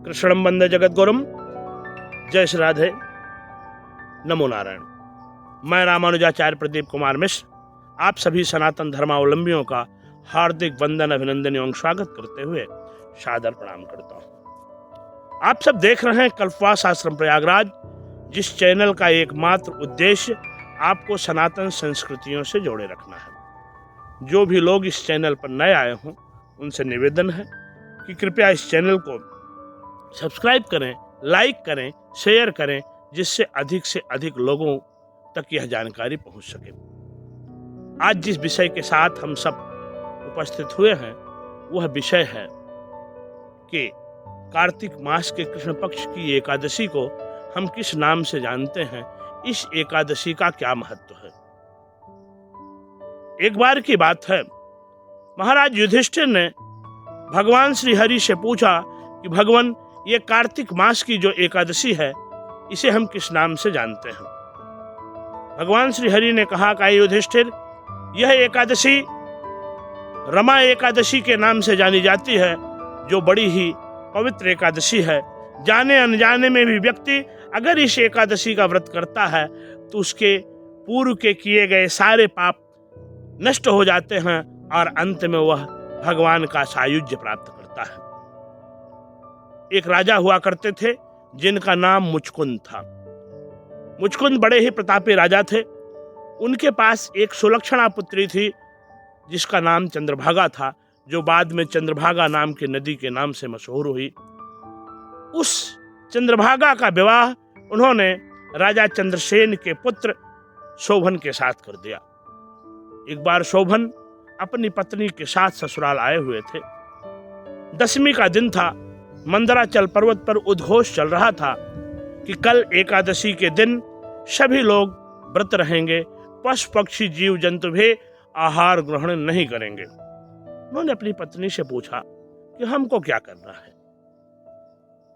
कृष्णम वंदे जगद्गुरुम। जय श्री राधे, नमो नारायण। मैं रामानुजाचार्य प्रदीप कुमार मिश्र आप सभी सनातन धर्मावलंबियों का हार्दिक वंदन, अभिनंदन एवं स्वागत करते हुए सादर प्रणाम करता हूँ। आप सब देख रहे हैं कल्पवास आश्रम प्रयागराज, जिस चैनल का एकमात्र उद्देश्य आपको सनातन संस्कृतियों से जोड़े रखना है। जो भी लोग इस चैनल पर नए आए हों, उनसे निवेदन है कि कृपया इस चैनल को सब्सक्राइब करें, लाइक करें, शेयर करें, जिससे अधिक से अधिक लोगों तक यह जानकारी पहुंच सके। आज जिस विषय के साथ हम सब उपस्थित हुए हैं वह विषय है कि कार्तिक मास के कृष्ण पक्ष की एकादशी को हम किस नाम से जानते हैं, इस एकादशी का क्या महत्व है। एक बार की बात है, महाराज युधिष्ठिर ने भगवान श्री हरि से पूछा कि भगवान, ये कार्तिक मास की जो एकादशी है इसे हम किस नाम से जानते हैं। भगवान श्री हरि ने कहा कि युधिष्ठिर, यह एकादशी रमा एकादशी के नाम से जानी जाती है, जो बड़ी ही पवित्र एकादशी है। जाने अनजाने में भी व्यक्ति अगर इस एकादशी का व्रत करता है तो उसके पूर्व के किए गए सारे पाप नष्ट हो जाते हैं और अंत में वह भगवान का सायुज्य प्राप्त करता है। एक राजा हुआ करते थे जिनका नाम मुचकुंद था। मुचकुंद बड़े ही प्रतापी राजा थे। उनके पास एक सुलक्षणा पुत्री थी जिसका नाम चंद्रभागा था, जो बाद में चंद्रभागा नाम की नदी के नाम से मशहूर हुई। उस चंद्रभागा का विवाह उन्होंने राजा चंद्रसेन के पुत्र शोभन के साथ कर दिया। एक बार शोभन अपनी पत्नी के साथ ससुराल आए हुए थे। दशमी का दिन था। मंदराचल पर्वत पर उद्घोष चल रहा था कि कल एकादशी के दिन सभी लोग व्रत रहेंगे, पशु पक्षी जीव जंतु भी आहार ग्रहण नहीं करेंगे। उन्होंने अपनी पत्नी से पूछा कि हमको क्या करना है।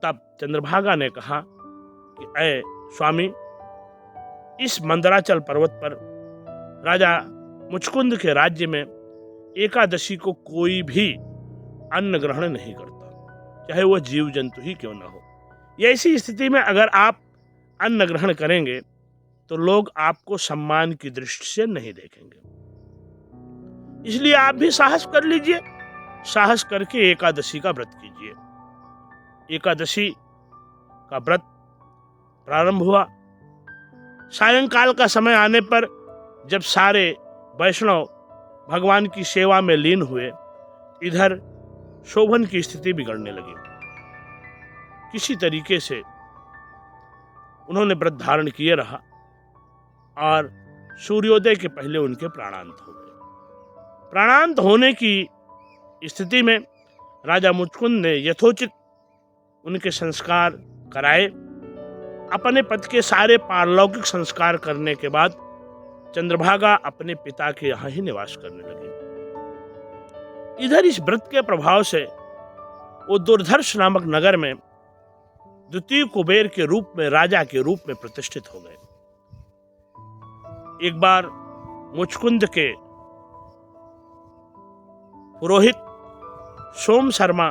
तब चंद्रभागा ने कहा कि ऐ स्वामी, इस मंदराचल पर्वत पर राजा मुचकुंद के राज्य में एकादशी को कोई भी अन्न ग्रहण नहीं करता, चाहे वह जीव जंतु ही क्यों न हो। ऐसी स्थिति में अगर आप अन्न ग्रहण करेंगे तो लोग आपको सम्मान की दृष्टि से नहीं देखेंगे। इसलिए आप भी साहस कर लीजिए, साहस करके एकादशी का व्रत कीजिए। एकादशी का व्रत प्रारंभ हुआ। सायंकाल का समय आने पर जब सारे वैष्णव भगवान की सेवा में लीन हुए, इधर शोभन की स्थिति बिगड़ने लगी। किसी तरीके से उन्होंने व्रत धारण किए रहा और सूर्योदय के पहले उनके प्राणांत हो गए। प्राणांत होने की स्थिति में राजा मुचकुंद ने यथोचित उनके संस्कार कराए। अपने पति के सारे पारलौकिक संस्कार करने के बाद चंद्रभागा अपने पिता के यहाँ ही निवास करने लगे। इधर इस व्रत के प्रभाव से वो दुर्धर्ष नामक नगर में द्वितीय कुबेर के रूप में, राजा के रूप में प्रतिष्ठित हो गए। एक बार मुचकुंद के पुरोहित सोम शर्मा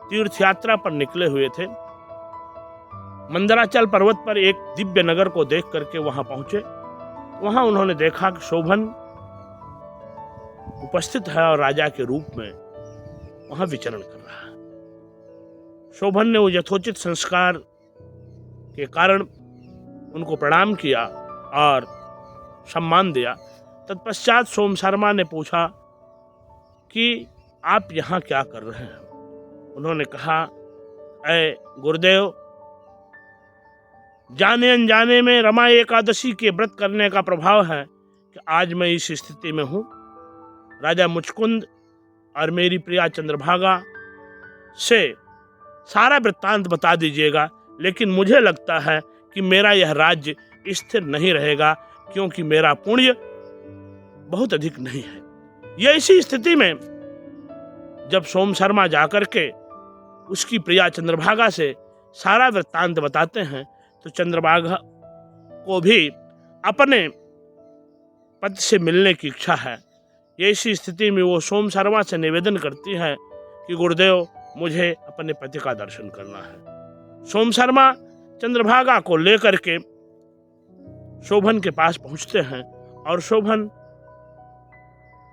तीर्थ यात्रा पर निकले हुए थे। मंदराचल पर्वत पर एक दिव्य नगर को देख करके वहां पहुंचे। वहां उन्होंने देखा कि शोभन उपस्थित है और राजा के रूप में वहां विचरण कर रहा है। शोभन ने वो यथोचित संस्कार के कारण उनको प्रणाम किया और सम्मान दिया। तत्पश्चात सोम शर्मा ने पूछा कि आप यहाँ क्या कर रहे हैं। उन्होंने कहा, ऐ गुरुदेव, जाने अनजाने में रमा एकादशी के व्रत करने का प्रभाव है कि आज मैं इस स्थिति में हूँ। राजा मुचकुंद और मेरी प्रिया चंद्रभागा से सारा वृत्तांत बता दीजिएगा, लेकिन मुझे लगता है कि मेरा यह राज्य स्थिर नहीं रहेगा, क्योंकि मेरा पुण्य बहुत अधिक नहीं है। यह इसी स्थिति में जब सोम शर्मा जाकर के उसकी प्रिया चंद्रभागा से सारा वृत्तांत बताते हैं तो चंद्रभागा को भी अपने पति से मिलने की इच्छा है। ऐसी स्थिति में वो सोम शर्मा से निवेदन करती है कि गुरुदेव, मुझे अपने पति का दर्शन करना है। सोम शर्मा चंद्रभागा को लेकर के शोभन के पास पहुंचते हैं और शोभन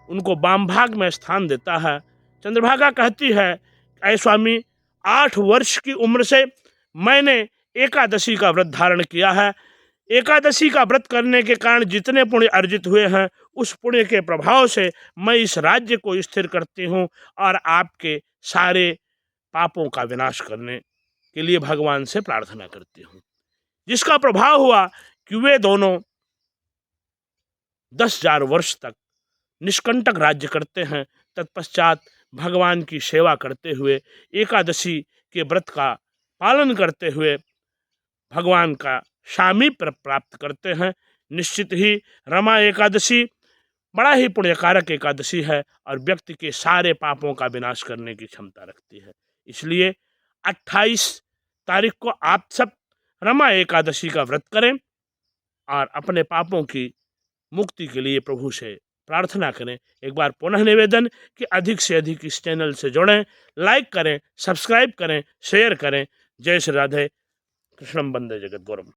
उनको वाम भाग में स्थान देता है। चंद्रभागा कहती है, अय स्वामी, 8 वर्ष की उम्र से मैंने एकादशी का व्रत धारण किया है। एकादशी का व्रत करने के कारण जितने पुण्य अर्जित हुए हैं, उस पुण्य के प्रभाव से मैं इस राज्य को स्थिर करती हूँ और आपके सारे पापों का विनाश करने के लिए भगवान से प्रार्थना करती हूँ। जिसका प्रभाव हुआ कि वे दोनों 10,000 वर्ष तक निष्कंटक राज्य करते हैं। तत्पश्चात भगवान की सेवा करते हुए, एकादशी के व्रत का पालन करते हुए भगवान का सामीप्य प्राप्त करते हैं। निश्चित ही रमा एकादशी बड़ा ही पुण्यकारक एकादशी है और व्यक्ति के सारे पापों का विनाश करने की क्षमता रखती है। इसलिए 28 तारीख को आप सब रमा एकादशी का व्रत करें और अपने पापों की मुक्ति के लिए प्रभु से प्रार्थना करें। एक बार पुनः निवेदन कि अधिक से अधिक इस चैनल से जुड़ें, लाइक करें, सब्सक्राइब करें, शेयर करें। जय श्री राधे। कृष्णम वंदे जगद्गुरुम।